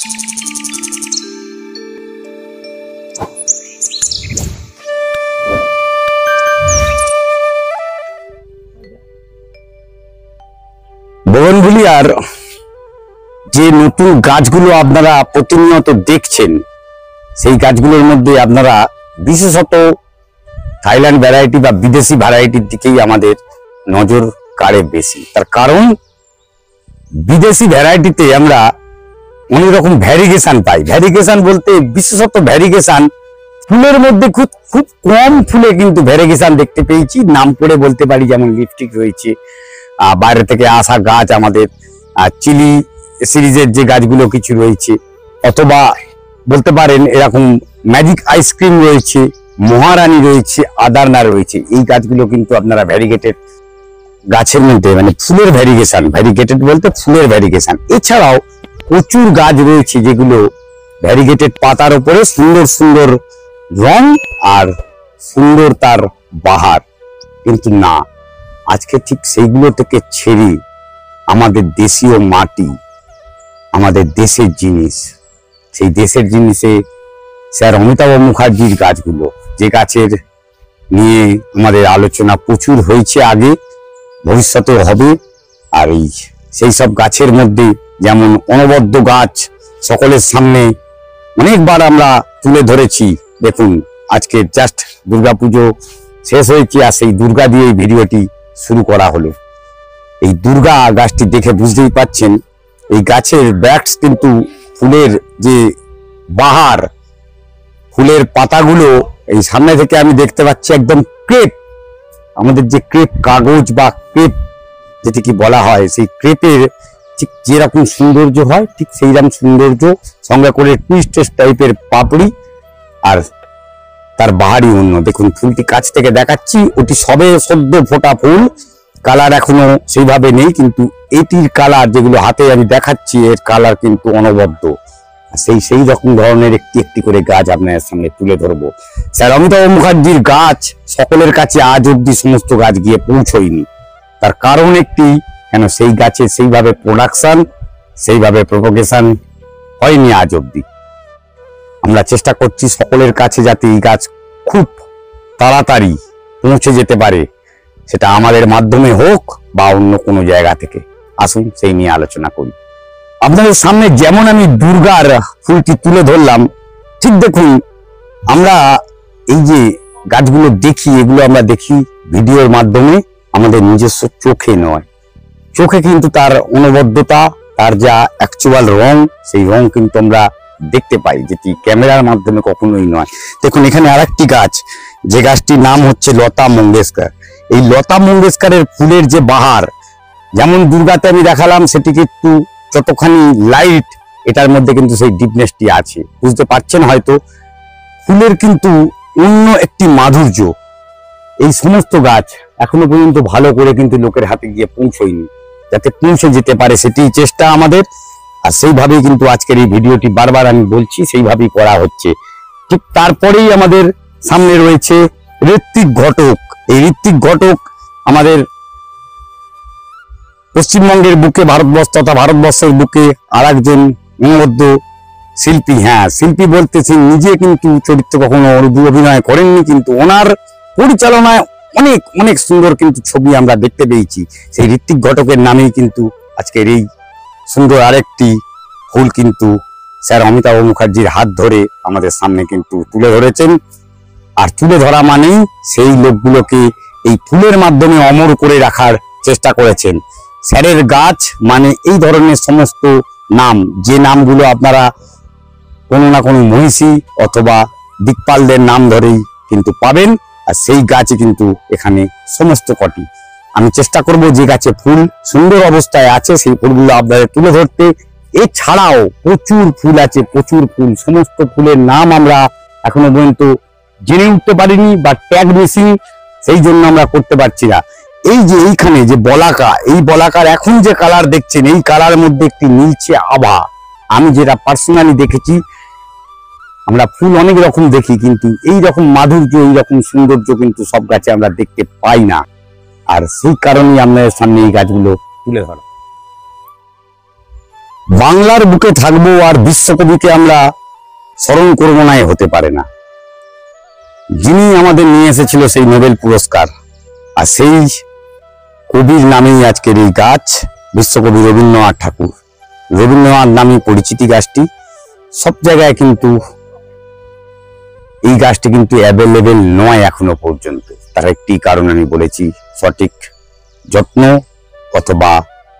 বোগনভিলিয়ার যে নতুন গাছগুলো আপনারা প্রতিনিয়ত দেখছেন, সেই গাছগুলোর মধ্যে আপনারা বিশেষত থাইল্যান্ড ভ্যারাইটি বা বিদেশি ভ্যারাইটির দিকেই আমাদের নজর কাড়ে বেশি। তার কারণ বিদেশি ভ্যারাইটিতে আমরা অনেক রকম ভ্যারিগেশন পাই। ভ্যারিগেশন বলতে বিশেষত ভ্যারিগেশন ফুলের মধ্যে খুব কম ফুলে কিন্তু ভ্যারিগেশন দেখতে পেয়েছি। নাম করে বলতে পারি, যেমন লিপস্টিক রয়েছে, বাইরে থেকে আসা গাছ আমাদের চিলি সিরিজের যে গাছগুলো কিছু রয়েছে, অথবা বলতে পারেন এরকম ম্যাজিক আইসক্রিম রয়েছে, মহারানী রয়েছে, আদারনা রয়েছে। এই গাছগুলো কিন্তু আপনারা ভ্যারিগেটেড গাছের মধ্যে মানে ফুলের ভ্যারিগেশন, ভ্যারিগেটেড বলতে ফুলের ভ্যারিগেশন। এছাড়াও প্রচুর গাছ রয়েছে যেগুলো ভ্যারিগেটেড পাতার উপরে সুন্দর সুন্দর রং আর সুন্দর তার বাহার, কিন্তু না, আজকে ঠিক সেইগুলো থেকে ছেড়ে আমাদের দেশীয় মাটি, আমাদের দেশের জিনিস, সেই দেশের জিনিসে স্যার অমিতাভ মুখার্জির গাছগুলো, যে গাছের নিয়ে আমাদের আলোচনা প্রচুর হয়েছে আগে, ভবিষ্যতেও হবে। আর এই সেই সব গাছের মধ্যে যেমন অনবদ্য গাছ সকলের সামনে অনেকবার আমরা তুলে ধরেছি। দেখুন, আজকে জাস্ট দুর্গাপুজো শেষ হয়েছে, আর সেই দুর্গা দিয়ে এই ভিডিওটি শুরু করা হলো। এই দুর্গা গাছটি দেখে বুঝতেই পাচ্ছেন, এই গাছের ব্যাক্স কিন্তু ফুলের যে বাহার, ফুলের পাতাগুলো এই সামনে থেকে আমি দেখতে পাচ্ছি একদম ক্রেপ, আমাদের যে ক্রেপ কাগজ বা ক্রেপ যেটি কি বলা হয়, সেই ক্রেপের ঠিক যেরকম সৌন্দর্য হয় ঠিক সেই রকম সৌন্দর্য, সঙ্গে করে টুইস্ট টাইপের পাপড়ি আর তার বাহারি অন্য। দেখুন ফুলটি কাছ থেকে দেখাচ্ছি, ওটি সবে সদ্য ফোটা ফুল, কালার এখনো সেইভাবে নেই, কিন্তু এটির কালার যেগুলো হাতে আমি দেখাচ্ছি এর কালার কিন্তু অনবদ্য। সেই রকম ধরনের একটি একটি করে গাছ আপনার সামনে তুলে ধরবো। স্যার অমিতাভ মুখার্জির গাছ সকলের কাছে আজ অব্দি সমস্ত গাছ গিয়ে পৌঁছয়নি। তার কারণ একটি, কেন সেই গাছে সেইভাবে প্রোডাকশন, সেইভাবে প্রোপাগেশন হয়নি আজ অব্দি। আমরা চেষ্টা করছি সকলের কাছে যাতে এই গাছ খুব তাড়াতাড়ি পৌঁছে যেতে পারে, সেটা আমাদের মাধ্যমে হোক বা অন্য কোনো জায়গা থেকে। আসুন সেই নিয়ে আলোচনা করি। আপনাদের সামনে যেমন আমি দুর্গার ফুলটি তুলে ধরলাম, ঠিক দেখুন আমরা এই যে গাছগুলো দেখি, এগুলো আমরা দেখি ভিডিওর মাধ্যমে, আমাদের নিজস্ব চোখে নয়। চোখে কিন্তু তার অনবদ্যতা, তার যা অ্যাকচুয়াল রং, সেই রং কিন্তু আমরা দেখতে পাই, যেটি ক্যামেরার মাধ্যমে কখনোই নয়। দেখুন এখানে আরেকটি গাছ, যে গাছটির নাম হচ্ছে লতা মঙ্গেশকর। এই লতা মঙ্গেশকরের ফুলের যে বাহার, যেমন দুর্গাতে আমি দেখালাম, সেটিকে একটু যতখানি লাইট, এটার মধ্যে কিন্তু সেই ডিপনেসটি আছে, বুঝতে পারছেন হয়তো। ফুলের কিন্তু অন্য একটি মাধুর্য। এই সমস্ত গাছ এখনো পর্যন্ত ভালো করে কিন্তু লোকের হাতে গিয়ে পৌঁছয়নি, যাতে পৌঁছে যেতে পারে সেটি চেষ্টা আমাদের। আর সেইভাবেই কিন্তু আজকের এই ভিডিওটি বারবার আমি বলছি, সেইভাবেই করা হচ্ছে। ঠিক তারপরেই আমাদের সামনে রয়েছে ঋত্বিক ঘটক। এই ঋত্বিক ঘটক আমাদের পশ্চিমবঙ্গের বুকে, ভারতবর্ষ তথা ভারতবর্ষের বুকে আর একজন অনবদ্য শিল্পী। হ্যাঁ, শিল্পী বলতে সে নিজে কিন্তু চরিত্র কখনো অভিনয় করেননি, কিন্তু ওনার পরিচালনায় অনেক অনেক সুন্দর কিন্তু ছবি আমরা দেখতে পেয়েছি। সেই ঋত্বিক ঘটকের নামেই কিন্তু আজকের এই সুন্দর আরেকটি ফুল কিন্তু স্যার অমিতাভ মুখার্জির হাত ধরে আমাদের সামনে কিন্তু তুলে ধরেছেন। আর তুলে ধরা মানেই সেই লোকগুলোকে এই ফুলের মাধ্যমে অমর করে রাখার চেষ্টা করেছেন। স্যারের গাছ মানে এই ধরনের সমস্ত নাম, যে নামগুলো আপনারা কোনো না কোনো মহিষী অথবা দিকপালদের নাম ধরেই কিন্তু পাবেন, আর সেই গাছই কিন্তু এখানে সমস্ত কটি। আমি চেষ্টা করব যে গাছে ফুল সুন্দর অবস্থায় আছে সেই ফুলগুলো আপনাদের তুলে ধরতে। এছাড়াও প্রচুর ফুল আছে, প্রচুর ফুল, সমস্ত ফুলের নাম আমরা এখনো পর্যন্ত জেনে উঠতে পারিনি, বা ট্যাগ মিসিং, সেই জন্য আমরা করতে পারছি না। এই যে এইখানে যে বলাকা, এই বলাকার এখন যে কালার দেখছেন, এই কালার মধ্যে একটি নীলচে আভা। আমি যেটা পার্সোনালি দেখেছি, আমরা ফুল অনেক রকম দেখি, কিন্তু এই রকম মাধুর্য, এই রকম সৌন্দর্য কিন্তু সব গাছে আমরা দেখতে পাই না। আর সেই কারণেই আপনাদের সামনে এই গাছগুলো তুলে ধরা। বাংলার বুকে থাকবো আর বিশ্বকবিকে আমরা স্মরণ করবো না, হতে পারে না। যিনি আমাদের নিয়ে এসেছিল সেই নোবেল পুরস্কার, আর সেই কবির নামেই আজকের এই গাছ, বিশ্বকবি রবীন্দ্রনাথ ঠাকুর। রবীন্দ্রনাথ নামে পরিচিতি গাছটি। সব জায়গায় কিন্তু এই গাছটি কিন্তু অ্যাভেলেবেল নয় এখনো পর্যন্ত। তার একটি কারণ আমি বলেছি, সঠিক যত্ন অথবা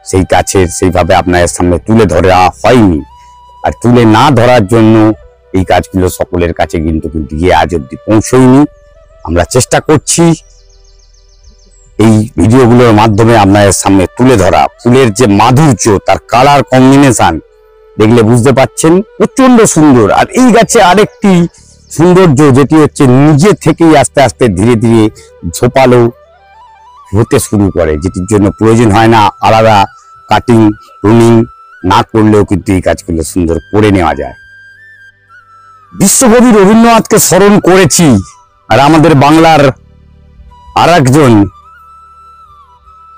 সেই গাছের সেইভাবে আপনাদের সামনে তুলে ধরা হয়নি। আর তুলে না ধরার জন্য এই গাছগুলো সকলের কাছে কিন্তু গিয়ে আজ অব্দি পৌঁছয়নি। আমরা চেষ্টা করছি এই ভিডিওগুলোর মাধ্যমে আপনাদের সামনে তুলে ধরা। ফুলের যে মাধুর্য, তার কালার কম্বিনেশন দেখলে বুঝতে পাচ্ছেন, প্রচন্ড সুন্দর। আর এই গাছে আরেকটি সৌন্দর্য, যেটি হচ্ছে নিজে থেকেই আস্তে আস্তে ধীরে ধীরে ঝোপালো হতে শুরু করে, যেটির জন্য প্রয়োজন হয় না আলাদা কাটিং প্রুনিং না করলেও কিন্তু এই গাছগুলো সুন্দর করে নেওয়া যায়। বিশ্বকবি রবীন্দ্রনাথকে স্মরণ করেছি, আর আমাদের বাংলার আর একজন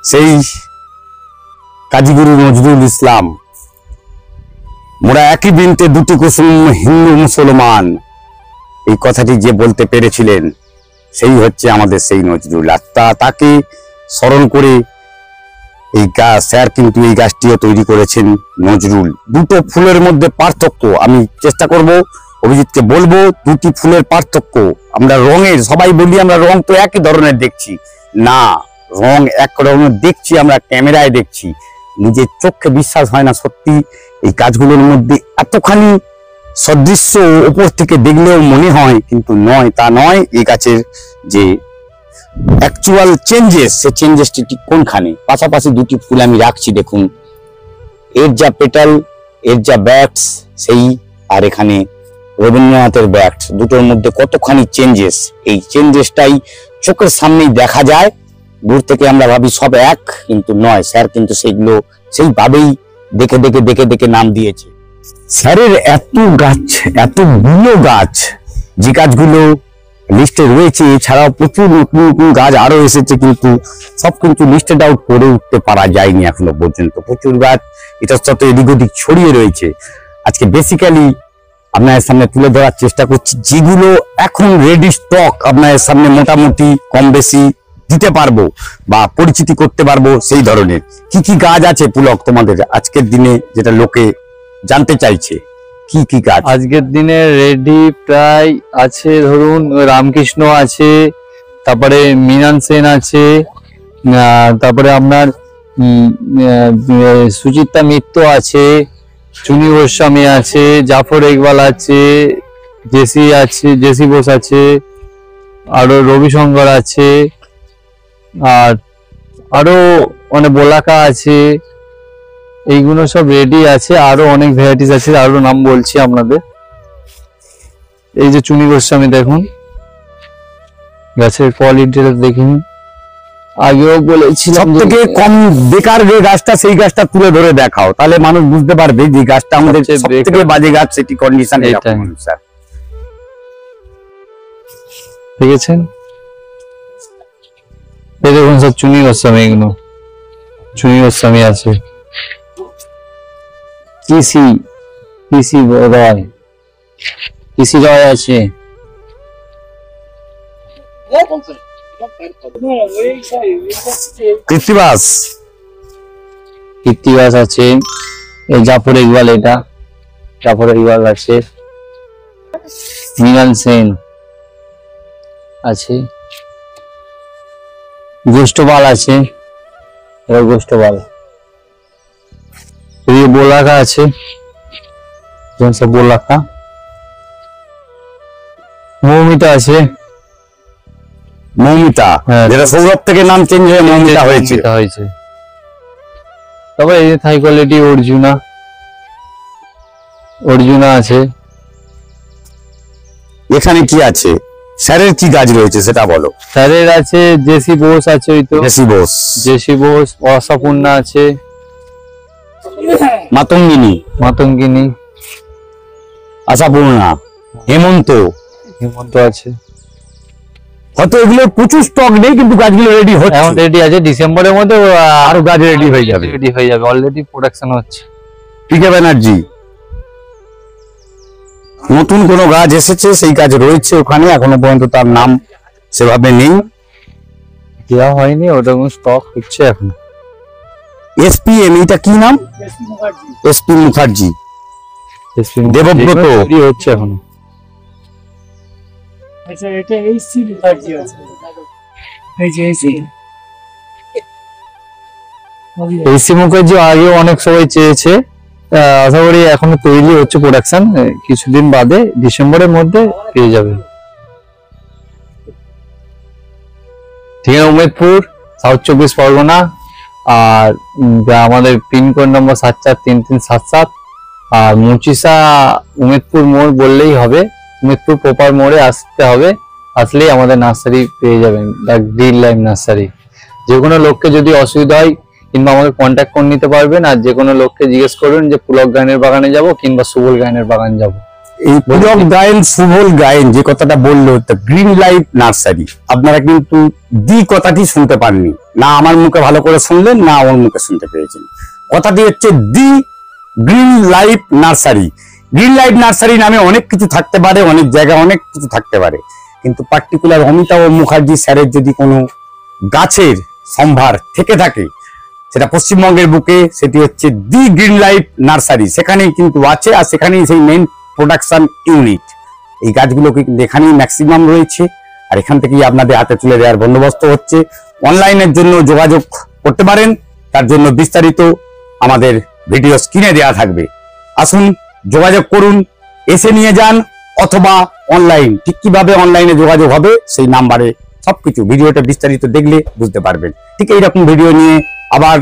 সেই কাজীগুরু নজরুল ইসলাম, মোরা একই বৃন্তে দুটি কুসুম হিন্দু মুসলমান, এই কথাটি যে বলতে পেরেছিলেন সেই হচ্ছে আমাদের সেই নজরুল। আর তাকে স্মরণ করে এই গাছ, স্যার কিন্তু এই গাছটিও তৈরি করেছেন নজরুল। দুটো ফুলের মধ্যে পার্থক্য আমি চেষ্টা করব, অভিজিৎকে বলবো দুটি ফুলের পার্থক্য। আমরা রঙের, সবাই বলি আমরা রং তো একই ধরনের দেখছি, না, রং এক রকমের দেখছি, আমরা ক্যামেরায় দেখছি, নিজের চোখে বিশ্বাস হয় না। সত্যি এই গাছগুলোর মধ্যে এতখানি সদৃশ্য উপর থেকে দেখলেও মনে হয়, কিন্তু নয়, তা নয়। এই গাছের যে অ্যাকচুয়াল চেঞ্জেস, সে চেঞ্জেসটি ঠিক কোনখানে। পাশাপাশি দুটি ফুল আমি রাখছি, দেখুন, এর যা পেটাল, এর যা ব্যাটস, সেই আর এখানে রবীন্দ্রনাথের ব্যাটস, দুটোর মধ্যে কতখানি চেঞ্জেস। এই চেঞ্জেসটাই চোখের সামনেই দেখা যায়। দূর থেকে আমরা ভাবি সব এক, কিন্তু নয়। স্যার কিন্তু সেগুলো সেইভাবেই দেখে দেখে দেখে দেখে নাম দিয়েছে। স্যারের এত গাছ, এতগুলো গাছ, যে গাছগুলো লিস্টে রয়েছে, এছাড়াও প্রচুর নতুন নতুন গাছ আরো এসেছে, কিন্তু সব কিন্তু লিস্টেড আউট করে উঠতে পারা যায়নি এখনো পর্যন্ত। প্রচুর গাছ ইতস্তত এদিক ওদিক ছড়িয়ে রয়েছে। আজকে বেসিক্যালি আপনাদের সামনে তুলে ধরার চেষ্টা করছি যেগুলো এখন রেডি স্টক, আপনাদের সামনে মোটামুটি কম বেশি দিতে পারবো বা পরিচিতি করতে পারবো। সেই ধরনের কি কি গাছ আছে পুলক তোমাদের আজকের দিনে, যেটা লোকে জানতে চাইছে? কি কি গাছ আজকের দিনে রেডি প্রায় আছে? ধরুন রামকৃষ্ণ আছে, তারপরে মৃণাল সেন আছে, তারপরে আপনার সুচিত্রা মিত্র আছে, চুনি গোস্বামী আছে, জাফর ইকবাল আছে, জেসি বোস আছে, আরো রবিশঙ্কর আছে, আর আরো অনেক বোলাকা আছে। এইগুলো সব রেডি আছে। আরো অনেক ভ্যারাইটিস আছে, আরো নাম বলছি আপনাদের। এই যে চুনি গোস্বামী, দেখুন গাছের কোয়ালিটিটা দেখুন। আগেও বলেছিলাম সবথেকে কম বেকার যে গাছটা, সেই গাছটা তুলে ধরে দেখাও, তাহলে মানুষ বুঝতে পারবে যে গাছটা আমাদের সবথেকে বাজে গাছ, সেটি কন্ডিশন এরকম। স্যার দেখেছেন, এই দেখুন স্যার চুনি গোস্বামী, এগুলো চুনি গোস্বামী আছে। পিসি রয় আছে, কৃত্তিবাস আছে, এই জাফর ইকবাল, এটা জাফর ইকবাল আছে, মৃণাল সেন আছে, গোষ্ঠপাল আছে, গোষ্ঠপাল, বোলাকা আছে, বোলাকা, মৌমিতা আছে, মৌমিতা, যেটা সৌরভ থেকে নাম চেঞ্জ হয়ে মৌমিতা হয়েছে। তারপরে এই থাই কোয়ালিটি অর্জুনা আছে। এখানে কি আছে? স্যারের কি গাছ রয়েছে সেটা বলো। স্যারের আছে জেসি বোস আছে, ওই তো জেসি বোস, অসাপূর্ণা আছে, মাতঙ্গিনী, আশাপূর্ণা, হেমন্ত আছে। হয়তো এগুলো প্রচুর স্টক নেই, কিন্তু গাছগুলো রেডি হচ্ছে, রেডি আছে। ডিসেম্বরের মধ্যে আরো গাছ রেডি হয়ে যাবে। অলরেডি প্রোডাকশন হচ্ছে। পিকে ব্যানার্জি। নতুন কোনো গাছ এসেছে, সেই গাছ রয়েছে ওখানে, এখনো পর্যন্ত তার নাম সেভাবে নেই। দেওয়া হয়নি, ওটা স্টক হচ্ছে এখন। এসপিএম, এটা কি নাম? এসপি মুখার্জি। দেবব্রত তৈরি হচ্ছে এখন। আচ্ছা, এটা এইচসি মুখার্জি আছে, এই যে এইচসি এসি মুখার্জি আগেও অনেক সবাই চেয়েছে, আশা করি এখনো তৈরি হচ্ছে প্রোডাকশন, কিছুদিন বাদে ডিসেম্বরের মধ্যে পেয়ে যাবে। ঠিক আছে, উমেদপুর, সাউথ 24 পরগনা। আর আমাদের পিনকোড নম্বর 743377। আর মুচিসা উমেদপুর মোড় বললেই হবে, উমেদপুর প্রপার মোড়ে আসতে হবে, আসলেই আমাদের নার্সারি পেয়ে যাবেন, দ্য গ্রিন লাইফ নার্সারি। যে কোনো লোককে যদি অসুবিধা হয় কিংবা আমাকে কন্ট্যাক্ট করে নিতে পারবেন। আর যে কোনো লোককে জিজ্ঞেস করবেন যে পুলক গায়নের বাগানে যাব কিংবা সুবল গায়নের বাগান যাব। এই পুলক গায়েন, সুবল গায়েন যে কথাটা বললো, গ্রিন লাইফ নার্সারি, আপনারা কিন্তু দি কথাটি শুনতে পাননি, না আমার মুখে ভালো করে শুনলেন, না আমার মুখে শুনতে পেয়েছেন। কথাটি হচ্ছে the green life nursery. Green life nursery নামে অনেক কিছু থাকতে পারে, অনেক জায়গায় অনেক কিছু থাকতে পারে, কিন্তু পার্টিকুলার অমিতাভ মুখার্জি স্যারের যদি কোনো গাছের সম্ভার থেকে থাকে, সেটা পশ্চিমবঙ্গের বুকে, সেটি হচ্ছে দি গ্রিন লাইফ নার্সারি। সেখানেই কিন্তু আছে, আর সেখানেই সেই মেইন প্রোডাকশন ইউনিট। এই গাছগুলো কিন্তু এখানেই ম্যাক্সিমাম রয়েছে, আর এখান থেকেই আপনাদের হাতে তুলে দেওয়ার বন্দোবস্ত হচ্ছে। অনলাইনের জন্য যোগাযোগ করতে পারেন, তার জন্য বিস্তারিত আমাদের ভিডিও স্ক্রিনে দেওয়া থাকবে। আসুন, যোগাযোগ করুন, এসে নিয়ে যান, অথবা অনলাইন। ঠিক কিভাবে অনলাইনে যোগাযোগ হবে সেই নাম্বারে সবকিছু ভিডিওটা বিস্তারিত দেখলে বুঝতে পারবেন। ঠিক এইরকম ভিডিও নিয়ে আবার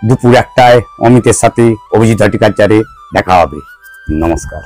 দুপুর 1টায় অমিতের সাথে অভিজিৎ হর্টিকালচারে দেখা হবে। নমস্কার।